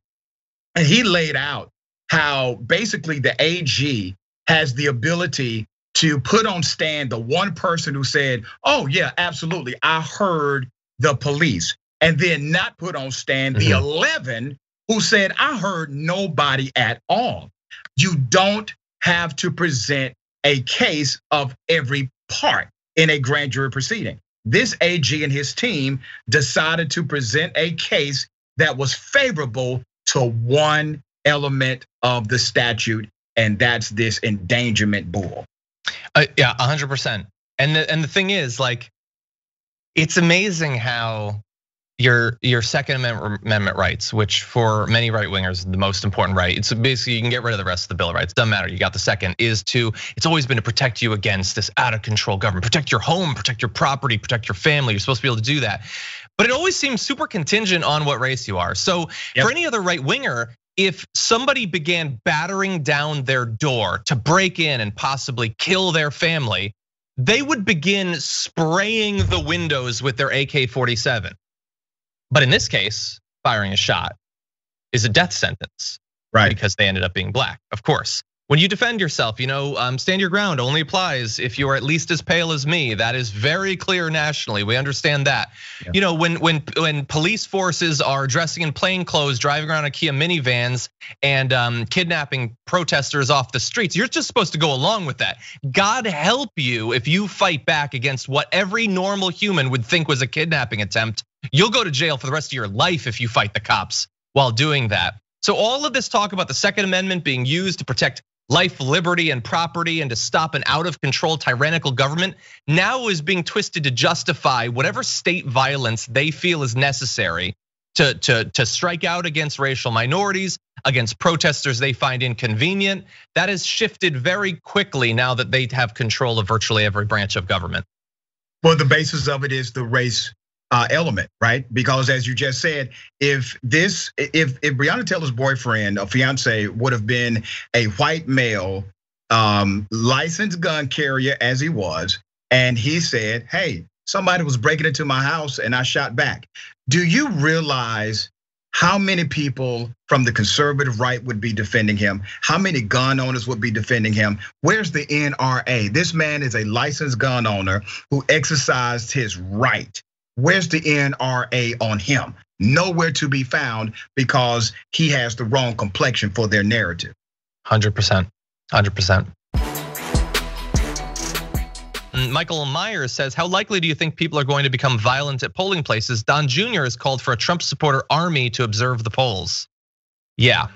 And he laid out how basically the AG has the ability to put on stand the one person who said, oh yeah, absolutely, I heard the police, and then not put on stand the 11 who said, I heard nobody at all. You don't have to present a case of every part in a grand jury proceeding. This AG and his team decided to present a case that was favorable to one element of the statute, and that's this endangerment bull. Yeah, 100%. And the thing is, like, It's amazing how your Second Amendment rights, which for many right wingers is the most important right. It's basically you can get rid of the rest of the Bill of Rights. Doesn't matter. You got the second. It's always been to protect you against this out of control government, protect your home, protect your property, protect your family. You're supposed to be able to do that, but it always seems super contingent on what race you are. So for any other right winger, if somebody began battering down their door to break in and possibly kill their family, they would begin spraying the windows with their AK-47. But in this case, firing a shot is a death sentence, right? Because they ended up being black, of course. When you defend yourself, stand your ground only applies if you are at least as pale as me. That is very clear nationally. We understand that. Yeah. When police forces are dressing in plain clothes, driving around in Kia minivans and kidnapping protesters off the streets, you're just supposed to go along with that. God help you if you fight back against what every normal human would think was a kidnapping attempt. You'll go to jail for the rest of your life if you fight the cops while doing that. So all of this talk about the Second Amendment being used to protect life, liberty, and property, and to stop an out of control tyrannical government now is being twisted to justify whatever state violence they feel is necessary to strike out against racial minorities, against protesters they find inconvenient. That has shifted very quickly now that they have control of virtually every branch of government. Well, the basis of it is the race element, right? Because as you just said, if Breonna Taylor's boyfriend or fiance would have been a white male, licensed gun carrier as he was, and he said, hey, somebody was breaking into my house and I shot back. Do you realize how many people from the conservative right would be defending him? How many gun owners would be defending him? Where's the NRA? This man is a licensed gun owner who exercised his right. Where's the NRA on him? Nowhere to be found because he has the wrong complexion for their narrative. 100%, 100%. Michael Myers says, how likely do you think people are going to become violent at polling places? Don Jr. has called for a Trump supporter army to observe the polls. Yeah.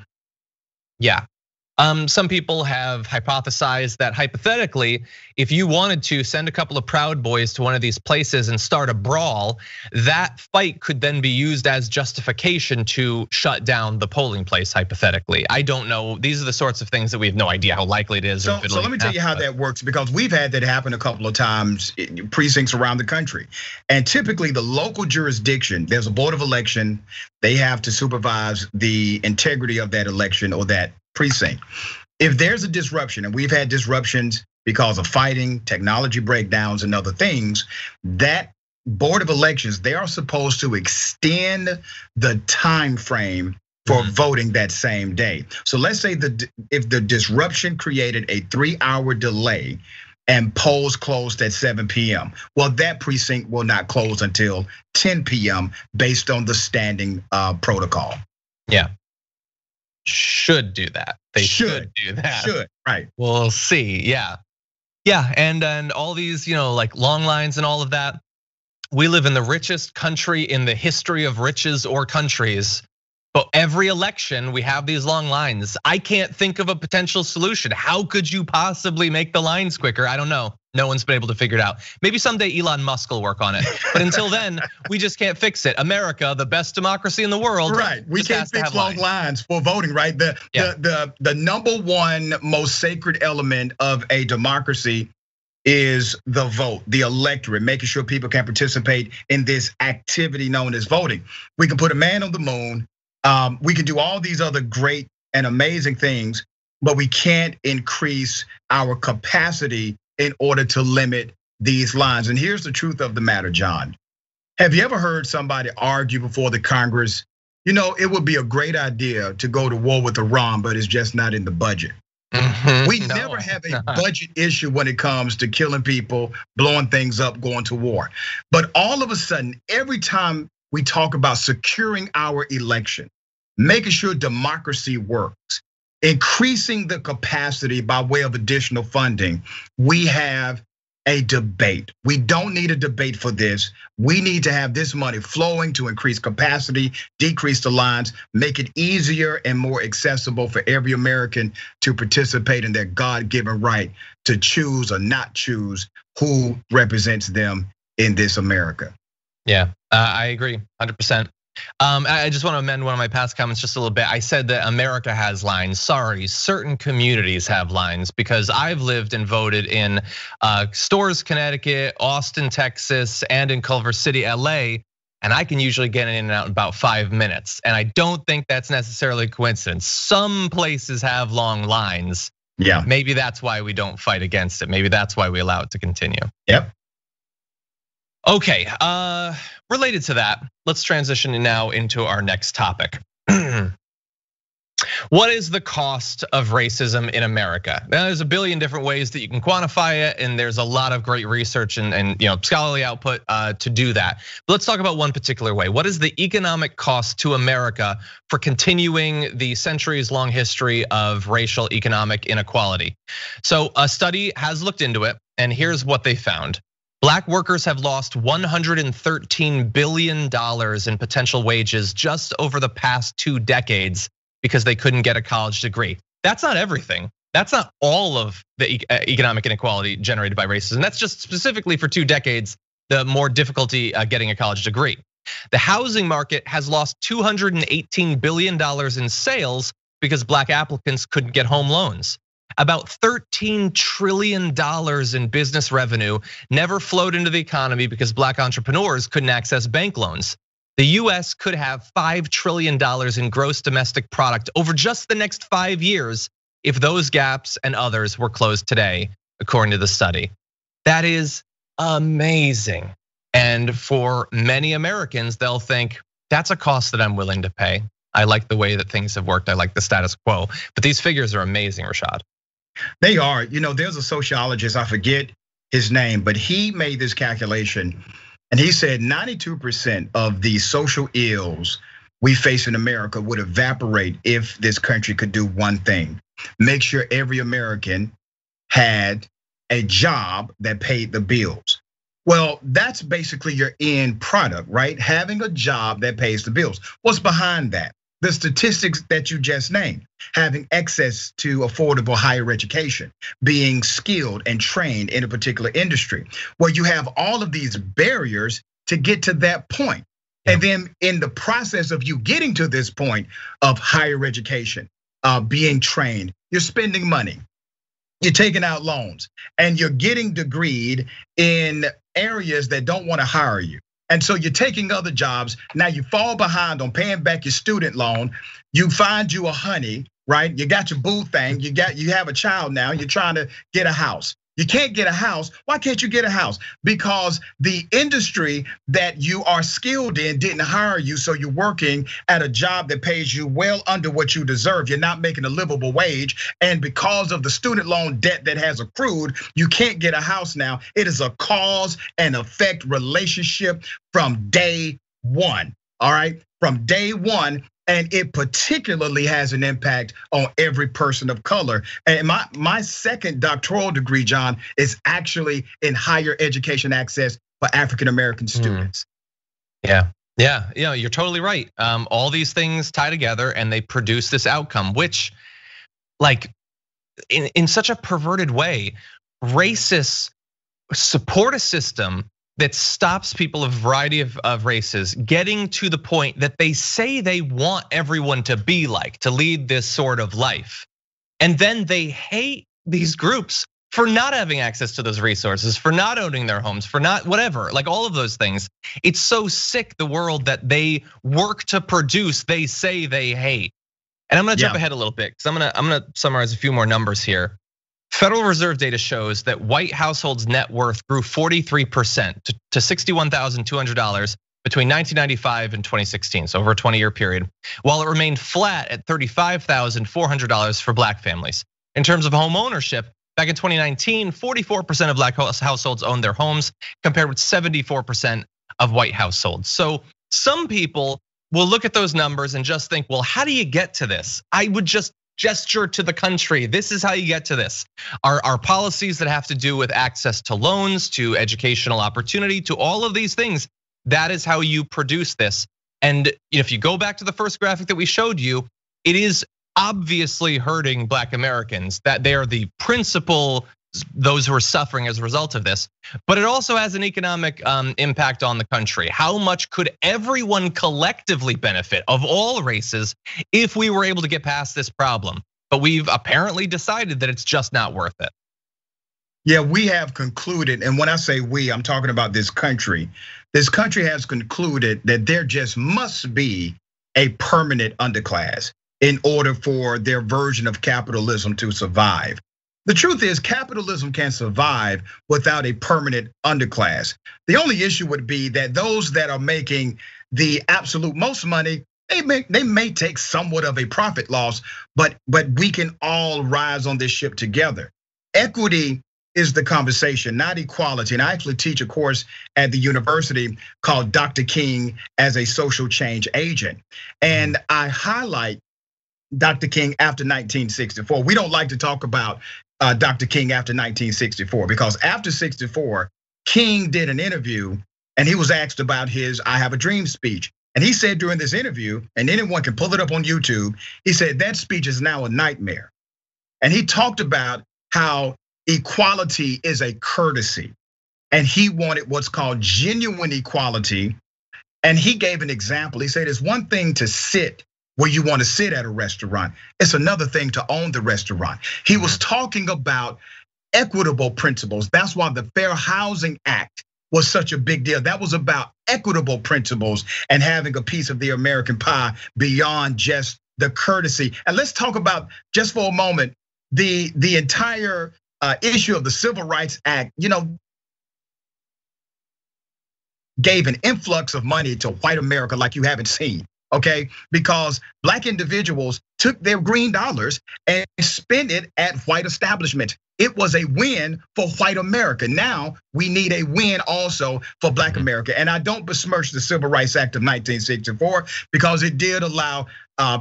Some people have hypothesized that hypothetically, if you wanted to send a couple of Proud Boys to one of these places and start a brawl, that fight could then be used as justification to shut down the polling place, hypothetically. I don't know. These are the sorts of things that we have no idea how likely it is. So let me tell you how that works, because we've had that happen a couple of times in precincts around the country. And typically the local jurisdiction, there's a board of election, they have to supervise the integrity of that election or that precinct. If there's a disruption, and we've had disruptions because of fighting, technology breakdowns, and other things, that board of elections, they are supposed to extend the time frame for voting that same day. So let's say if the disruption created a 3-hour delay and polls closed at 7 p.m. Well, that precinct will not close until 10 p.m. based on the standing protocol. Yeah. Should do that. They should do that. Should, right. We'll see, yeah. And all these, like long lines and all of that. We live in the richest country in the history of riches or countries. But every election, we have these long lines. I can't think of a potential solution. How could you possibly make the lines quicker? I don't know. No one's been able to figure it out. Maybe someday Elon Musk will work on it. But until then, we just can't fix it. America, the best democracy in the world. Right, we can't fix long lines for voting, right? The number one most sacred element of a democracy is the vote, the electorate, making sure people can participate in this activity known as voting. We can put a man on the moon. We can do all these other great and amazing things, but we can't increase our capacity in order to limit these lines. And here's the truth of the matter, John. Have you ever heard somebody argue before the Congress, it would be a great idea to go to war with Iran, but it's just not in the budget. We never have a budget issue when it comes to killing people, blowing things up, going to war. But all of a sudden, every time we talk about securing our election, making sure democracy works, increasing the capacity by way of additional funding, we have a debate. We don't need a debate for this. We need to have this money flowing to increase capacity, decrease the lines, make it easier and more accessible for every American to participate in their God-given right to choose or not choose who represents them in this America. Yeah, I agree 100%. I just want to amend one of my past comments just a little bit. I said that America has lines. Sorry, certain communities have lines, because I've lived and voted in Storrs, Connecticut, Austin, Texas, and in Culver City, LA. And I can usually get in and out in about 5 minutes. And I don't think that's necessarily a coincidence. Some places have long lines. Yeah. Maybe that's why we don't fight against it. Maybe that's why we allow it to continue. Yep. Okay, related to that, let's transition now into our next topic. What is the cost of racism in America? Now, there's a billion different ways that you can quantify it, and there's a lot of great research and scholarly output to do that. But let's talk about one particular way. What is the economic cost to America for continuing the centuries-long history of racial economic inequality? So a study has looked into it, and here's what they found. Black workers have lost $113 billion in potential wages just over the past 2 decades because they couldn't get a college degree. That's not everything. That's not all of the economic inequality generated by racism. That's just specifically for 2 decades, the more difficulty getting a college degree. The housing market has lost $218 billion in sales because Black applicants couldn't get home loans. About $13 trillion in business revenue never flowed into the economy because Black entrepreneurs couldn't access bank loans. The US could have $5 trillion in gross domestic product over just the next 5 years if those gaps and others were closed today, according to the study. That is amazing. And for many Americans, they'll think that's a cost that I'm willing to pay. I like the way that things have worked. I like the status quo. But these figures are amazing, Rashad. They are. There's a sociologist, I forget his name, but he made this calculation and he said 92% of the social ills we face in America would evaporate if this country could do one thing: make sure every American had a job that paid the bills. Well, that's basically your end product, right? Having a job that pays the bills. What's behind that? The statistics that you just named: having access to affordable higher education, being skilled and trained in a particular industry, where you have all of these barriers to get to that point. And then in the process of you getting to this point of higher education, being trained, you're spending money, you're taking out loans, and you're getting degreed in areas that don't want to hire you. And so you're taking other jobs. Now you fall behind on paying back your student loan. You find you a honey, right? You got your boo thing. You have a child now. You're trying to get a house. You can't get a house. Why can't you get a house? Because the industry that you are skilled in didn't hire you, so you're working at a job that pays you well under what you deserve. You're not making a livable wage, and because of the student loan debt that has accrued, you can't get a house now. It is a cause and effect relationship from day one, all right? From day one. And it particularly has an impact on every person of color. And my second doctoral degree, John, is actually in higher education access for African-American students. Yeah, you're totally right. All these things tie together and they produce this outcome, which, like, in such a perverted way, racists support a system that stops people of a variety of races getting to the point that they say they want everyone to be like, to lead this sort of life. And then they hate these groups for not having access to those resources, for not owning their homes, for not whatever, like all of those things. It's so sick, the world that they work to produce, they say they hate. And I'm gonna jump ahead a little bit, because I'm gonna summarize a few more numbers here. Federal Reserve data shows that white households' net worth grew 43% to $61,200 between 1995 and 2016, so over a 20-year period, while it remained flat at $35,400 for Black families. In terms of home ownership, back in 2019, 44% of Black households owned their homes, compared with 74% of white households. So some people will look at those numbers and just think, well, how do you get to this? I would just gesture to the country. This is how you get to this. Our policies that have to do with access to loans, to educational opportunity, to all of these things, that is how you produce this. And if you go back to the first graphic that we showed you, it is obviously hurting Black Americans, that they are the principal those who are suffering as a result of this, but it also has an economic impact on the country. How much could everyone collectively benefit of all races if we were able to get past this problem? But we've apparently decided that it's just not worth it. Yeah, we have concluded, and when I say we, I'm talking about this country. This country has concluded that there just must be a permanent underclass in order for their version of capitalism to survive. The truth is, capitalism can survive without a permanent underclass. The only issue would be that those that are making the absolute most money, they may take somewhat of a profit loss, but we can all rise on this ship together. Equity is the conversation, not equality. And I actually teach a course at the university called Dr. King as a social change agent. And I highlight Dr. King after 1964. We don't like to talk about Dr. King after 1964 because after 64, King did an interview and he was asked about his I Have a Dream speech. And he said during this interview, and anyone can pull it up on YouTube, he said that speech is now a nightmare. And he talked about how equality is a courtesy. And he wanted what's called genuine equality. And he gave an example. He said it's one thing to sit where you want to sit at a restaurant. It's another thing to own the restaurant. He was talking about equitable principles. That's why the Fair Housing Act was such a big deal. That was about equitable principles and having a piece of the American pie beyond just the courtesy. And let's talk about, just for a moment, the entire issue of the Civil Rights Act, gave an influx of money to white America like you haven't seen, okay? Because black individuals took their green dollars and spent it at white establishments. It was a win for white America. Now we need a win also for black America. And I don't besmirch the Civil Rights Act of 1964 because it did allow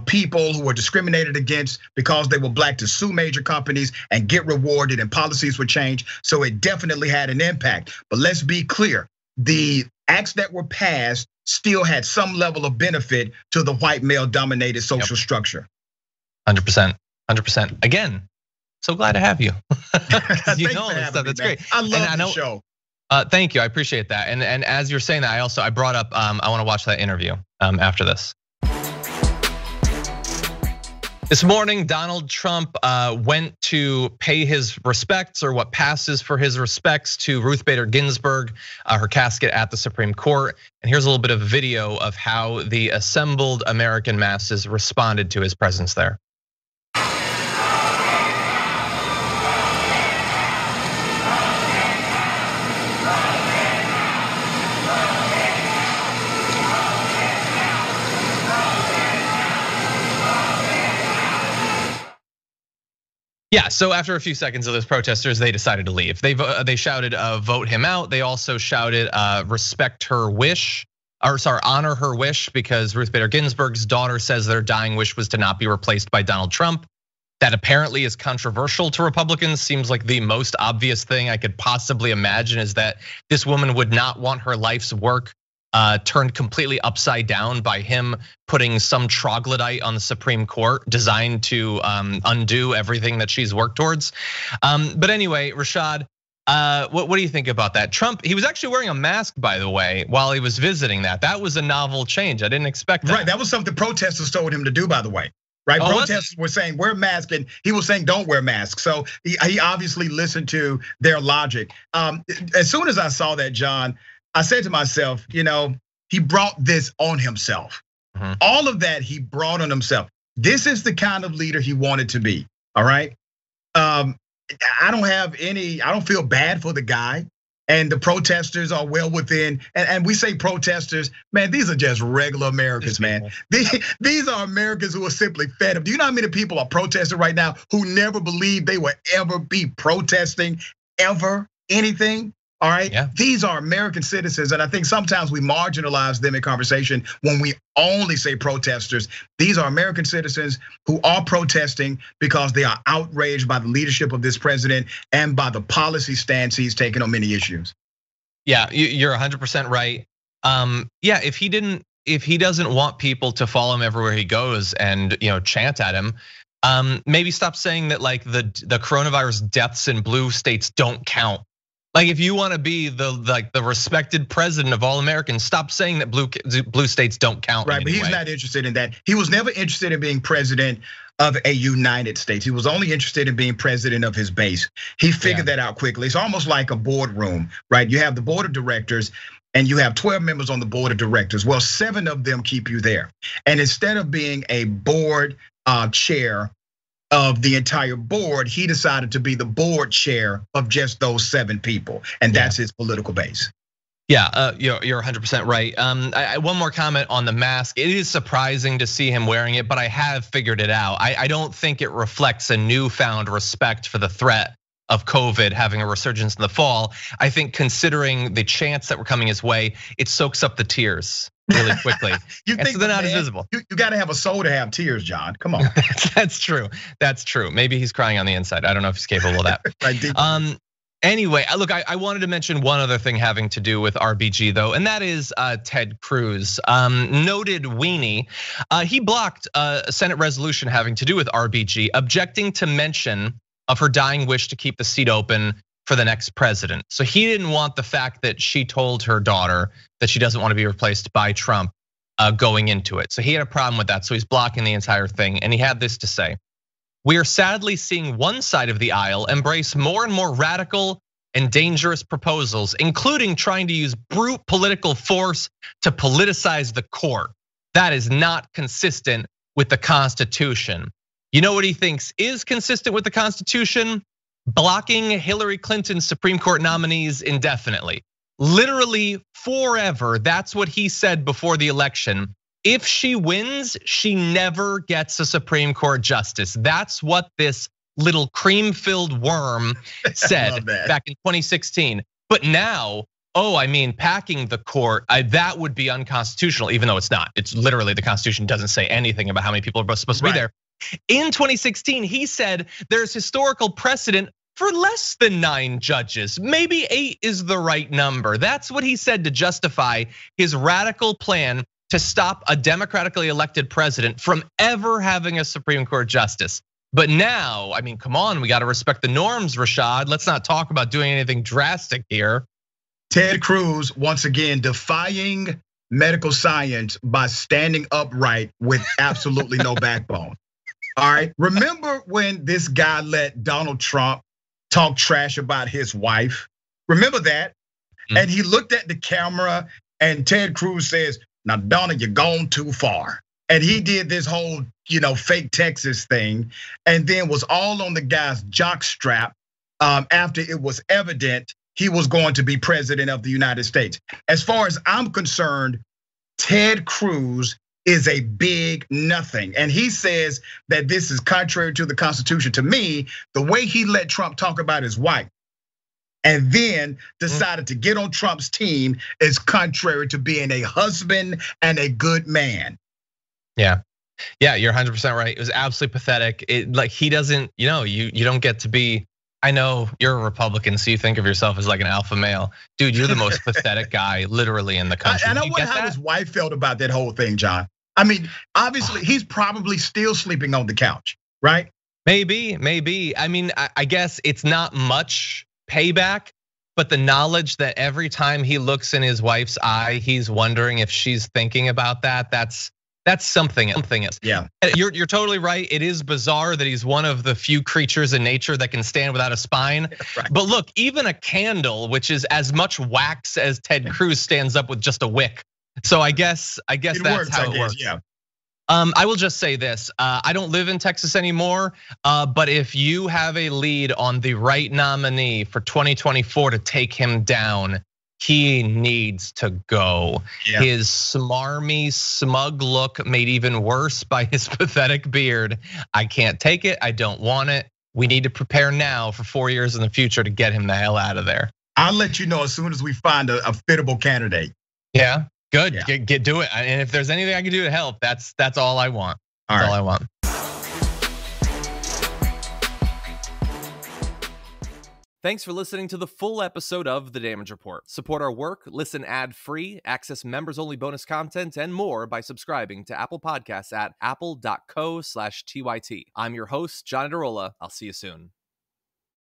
people who were discriminated against because they were black to sue major companies and get rewarded, and policies were changed. So it definitely had an impact. But let's be clear, the acts that were passed still had some level of benefit to the white male dominated social structure. 100%, 100%. Again, so glad to have you. You know all this stuff, that's great. I love the show. Thank you, I appreciate that. And as you're saying that, I brought up, I wanna watch that interview after this. This morning, Donald Trump went to pay his respects, or what passes for his respects, to Ruth Bader Ginsburg, her casket at the Supreme Court. And here's a little bit of video of how the assembled American masses responded to his presence there. Yeah, so after a few seconds of those protesters, they decided to leave. They shouted, vote him out. They also shouted, respect her wish, or sorry, honor her wish, because Ruth Bader Ginsburg's daughter says their dying wish was to not be replaced by Donald Trump. That apparently is controversial to Republicans. Seems like the most obvious thing I could possibly imagine is that this woman would not want her life's work turned completely upside down by him putting some troglodyte on the Supreme Court designed to undo everything that she's worked towards. But anyway, Rashad, what do you think about that? Trump, he was actually wearing a mask, by the way, while he was visiting that. That was a novel change. I didn't expect that. Right, that was something protesters told him to do, by the way. Right, protesters were saying wear masks, and he was saying don't wear masks. So he obviously listened to their logic. As soon as I saw that, John, I said to myself, he brought this on himself. All of that he brought on himself. This is the kind of leader he wanted to be, all right? I don't feel bad for the guy. And the protesters are well within, and we say protesters, man, these are just regular Americans, man. These are Americans who are simply fed up. Do you know how many people are protesting right now who never believed they would ever be protesting, ever, anything? All right, yeah. These are American citizens, and I think sometimes we marginalize them in conversation when we only say protesters. These are American citizens who are protesting because they are outraged by the leadership of this president and by the policy stance he's taken on many issues. Yeah, you're 100% right. Yeah, if he doesn't want people to follow him everywhere he goes and chant at him, Maybe stop saying that like the coronavirus deaths in blue states don't count. Like if you want to be the respected president of all Americans, stop saying that blue states don't count. Right, but he's not interested in that. He was never interested in being president of a United States. He was only interested in being president of his base. He figured that out quickly. It's almost like a boardroom, right? You have the board of directors and you have 12 members on the board of directors. Well, 7 of them keep you there. And instead of being a board chair of the entire board, he decided to be the board chair of just those 7 people. And that's his political base. Yeah, you're 100% right. One more comment on the mask. It is surprising to see him wearing it, but I have figured it out. I don't think it reflects a newfound respect for the threat of COVID having a resurgence in the fall. I think considering the chants that were coming his way, it soaks up the tears really quickly. You think so they're not as visible. You got to have a soul to have tears, John. Come on. That's true. That's true. Maybe he's crying on the inside. I don't know if he's capable of that. Anyway, look, I wanted to mention one other thing having to do with RBG though, and that is Ted Cruz, noted weenie. He blocked a Senate resolution having to do with RBG, objecting to mention of her dying wish to keep the seat open for the next president. So he didn't want the fact that she told her daughter that she doesn't want to be replaced by Trump going into it. So he had a problem with that. So he's blocking the entire thing. And he had this to say: "We are sadly seeing one side of the aisle embrace more and more radical and dangerous proposals, including trying to use brute political force to politicize the court. That is not consistent with the Constitution." You know what he thinks is consistent with the Constitution? Blocking Hillary Clinton's Supreme Court nominees indefinitely. Literally forever. That's what he said before the election. If she wins, she never gets a Supreme Court justice. That's what this little cream-filled worm said back in 2016. But now, packing the court, that would be unconstitutional, even though it's not. It's literally the Constitution doesn't say anything about how many people are supposed to be there. In 2016, he said there's historical precedent for less than 9 judges. Maybe 8 is the right number. That's what he said to justify his radical plan to stop a democratically elected president from ever having a Supreme Court justice. But now, come on, we got to respect the norms, Rashad. Let's not talk about doing anything drastic here. Ted Cruz, once again, defying medical science by standing upright with absolutely no backbone. All right, remember when this guy let Donald Trump talk trash about his wife? Remember that? And he looked at the camera and Ted Cruz says, "Now, Donna, you're gone too far." And he did this whole, fake Texas thing, and then was all on the guy's jockstrap after it was evident he was going to be president of the United States. As far as I'm concerned, Ted Cruz is a big nothing. And he says that this is contrary to the Constitution. To me, the way he let Trump talk about his wife and then decided to get on Trump's team is contrary to being a husband and a good man. Yeah, you're 100% right. It was absolutely pathetic. He doesn't, you don't get to be, I know you're a Republican, so you think of yourself as like an alpha male. Dude, you're the most pathetic guy literally in the country. And I wonder how his wife felt about that whole thing, John. Obviously he's probably still sleeping on the couch, right? Maybe. I guess it's not much payback, but the knowledge that every time he looks in his wife's eye, he's wondering if she's thinking about that. That's something. Yeah, you're totally right. It is bizarre that he's one of the few creatures in nature that can stand without a spine. Right. But look, even a candle, which is as much wax as Ted Cruz, stands up with just a wick. So I guess that's how it works. Yeah. I will just say this: I don't live in Texas anymore, but if you have a lead on the right nominee for 2024 to take him down, he needs to go. Yeah. His smarmy, smug look made even worse by his pathetic beard. I can't take it. I don't want it. We need to prepare now for 4 years in the future to get him the hell out of there. I'll let you know as soon as we find a fittable candidate. Yeah, good. Yeah. Do it. And if there's anything I can do to help, that's all I want. That's all I want. Thanks for listening to the full episode of The Damage Report. Support our work, listen ad-free, access members-only bonus content, and more by subscribing to Apple Podcasts at apple.co/TYT. I'm your host, John Adarola. I'll see you soon.